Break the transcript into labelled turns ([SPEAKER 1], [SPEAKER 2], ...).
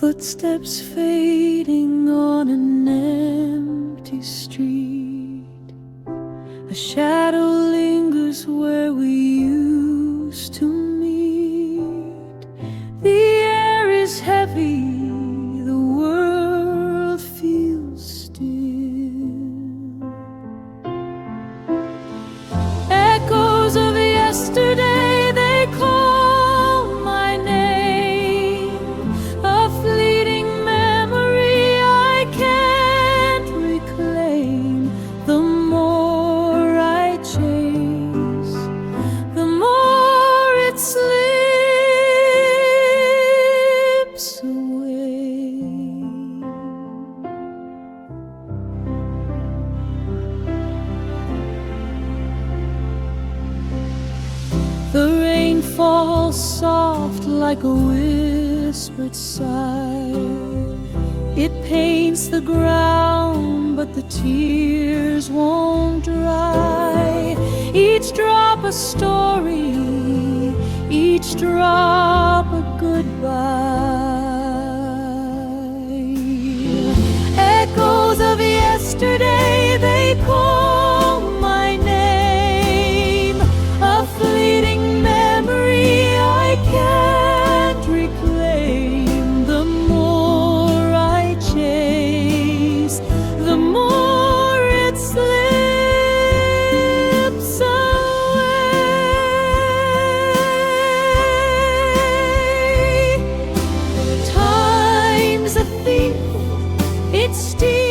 [SPEAKER 1] Footsteps fading on an empty street. A shadow lingers where we used to meet. The air is heavy, the world feels still. Echoes of yesterday, they call my name. A fleeting memory I can't reclaim. The more I chase, the more it slips away. The rain falls soft like a whispered sigh. It paints the ground, but the tears won't dry. Each drop a story, each drop a goodbye. Echoes of yesterday, they call my name. A fleeting memory I can't reclaim. The more I chase, the more it slips away. Time's a thief, it steals